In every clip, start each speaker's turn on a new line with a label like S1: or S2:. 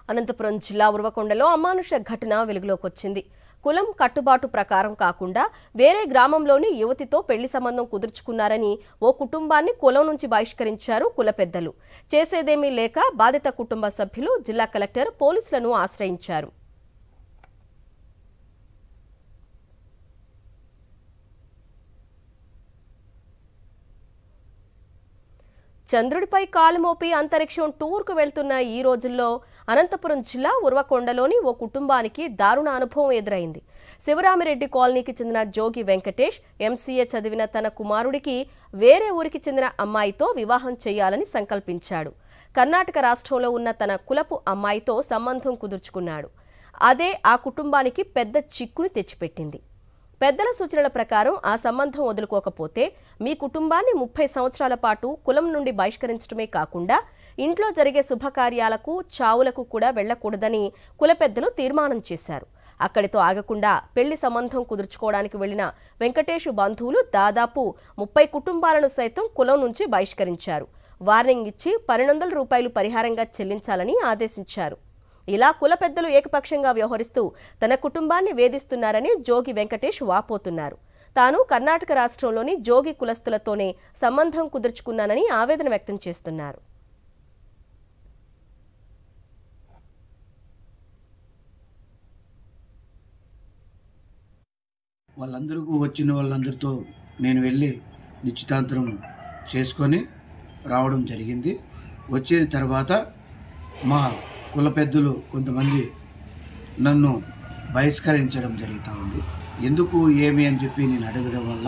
S1: అనంతపురం జిల్లా ఉరవకొండలో అమానుష ఘటన వెలుగులోకి వచ్చింది. కులం కట్టుబాటు ప్రకారం కాకుండా వేరే గ్రామంలోని యువతితో పెళ్లి సంబంధం కుదుర్చుకున్నారని ఓ కుటుంబాన్ని కులం నుంచి బహిష్కరించారు కుల పెద్దలు. చేసేదేమీ లేక బాధిత కుటుంబ సభ్యులు జిల్లా కలెక్టర్, పోలీసులను ఆశ్రయించారు. చంద్రుడిపై కాలు మోపి అంతరిక్షం టూర్కు వెళ్తున్న ఈ రోజుల్లో అనంతపురం జిల్లా ఉరవకొండలోని ఓ కుటుంబానికి దారుణ అనుభవం ఎదురైంది. శివరామిరెడ్డి కాలనీకి చెందిన జోగి వెంకటేష్ ఎంసీఏ చదివిన తన కుమారుడికి వేరే ఊరికి చెందిన అమ్మాయితో వివాహం చేయాలని సంకల్పించాడు. కర్ణాటక రాష్ట్రంలో ఉన్న తన కులపు అమ్మాయితో సంబంధం కుదుర్చుకున్నాడు. అదే ఆ కుటుంబానికి పెద్ద చిక్కుని తెచ్చిపెట్టింది. పెద్దల సూచనల ప్రకారం ఆ సంబంధం వదులుకోకపోతే మీ కుటుంబాన్ని 30 సంవత్సరాల పాటు కులం నుండి బహిష్కరించడమే కాకుండా ఇంట్లో జరిగే శుభకార్యాలకు, చావులకు కూడా వెళ్లకూడదని కుల పెద్దలు తీర్మానం చేశారు. అక్కడితో ఆగకుండా పెళ్లి సంబంధం కుదుర్చుకోవడానికి వెళ్లిన వెంకటేష్ బంధువులు దాదాపు 30 కుటుంబాలను సైతం కులం నుంచి బహిష్కరించారు. వార్నింగ్ ఇచ్చి 1200 రూపాయలు పరిహారంగా చెల్లించాలని ఆదేశించారు. ఇలా కుల పెద్దలు ఏకపక్షంగా వ్యవహరిస్తూ తన కుటుంబాన్ని వేధిస్తున్నారని జోగి వెంకటేష్ వాపోతున్నారు. తాను కర్ణాటక రాష్ట్రంలోని జోగి కులస్తులతోనే సంబంధం కుదుర్చుకున్నానని ఆవేదన వ్యక్తం చేస్తున్నారు.
S2: వచ్చిన వాళ్ళందరితో నేను వెళ్ళి నిశ్చితాంతరం చేసుకొని రావడం జరిగింది. వచ్చిన తర్వాత మా కుల పెద్దలు కొంతమంది నన్ను బహిష్కరించడం జరుగుతూ ఉంది. ఎందుకు ఏమి అని చెప్పి నేను అడగడం వల్ల,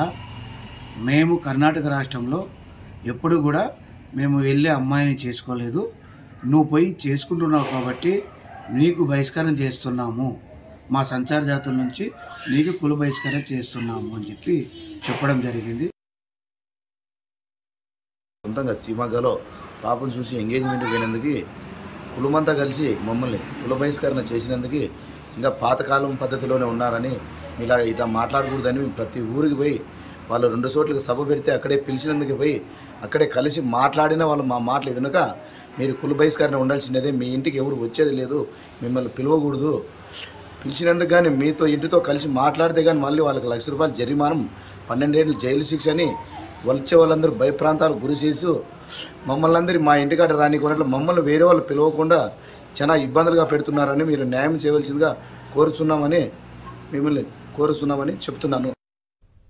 S2: మేము కర్ణాటక రాష్ట్రంలో ఎప్పుడు కూడా మేము వెళ్ళే అమ్మాయిని చేసుకోలేదు, నువ్వు పోయి చేసుకుంటున్నావు కాబట్టి నీకు బహిష్కరణ చేస్తున్నాము, మా సంచార జాతుల నుంచి నీకు కుల బహిష్కరణ చేస్తున్నాము అని చెప్పి చెప్పడం జరిగింది.
S3: సొంతంగా సీమాగలో పాపను చూసి ఎంగేజ్మెంట్ పోయినందుకు కులమంతా కలిసి మమ్మల్ని కుల బహిష్కరణ చేసినందుకు ఇంకా పాతకాలం పద్ధతిలోనే ఉన్నారని ఇట్లా మాట్లాడకూడదని ప్రతి ఊరికి పోయి వాళ్ళు 2 చోట్లకి సభ పెడితే అక్కడే పిలిచినందుకు పోయి అక్కడే కలిసి మాట్లాడిన వాళ్ళు మా మాటలు వినక మీరు కుల బహిష్కరణ ఉండాల్సినదే, మీ ఇంటికి ఎవరు వచ్చేది లేదు, మిమ్మల్ని పిలవకూడదు, పిలిచినందుకు కానీ మీతో ఇంటితో కలిసి మాట్లాడితే కానీ మళ్ళీ వాళ్ళకి ₹1,00,000 జరిమానం, 12 ఏళ్ళు జైలు శిక్ష అని వచ్చే వాళ్ళందరూ భయప్రాంతాలు గురి చేసి మమ్మల్ని అందరి మా ఇంటికాడ రానికొన్నట్లు మమ్మల్ని వేరే వాళ్ళు పిలవకుండా చాలా ఇబ్బందులుగా పెడుతున్నారని మీరు న్యాయం చేయవలసిందిగా కోరుచున్నామని మిమ్మల్ని కోరుచున్నామని చెప్తున్నాను.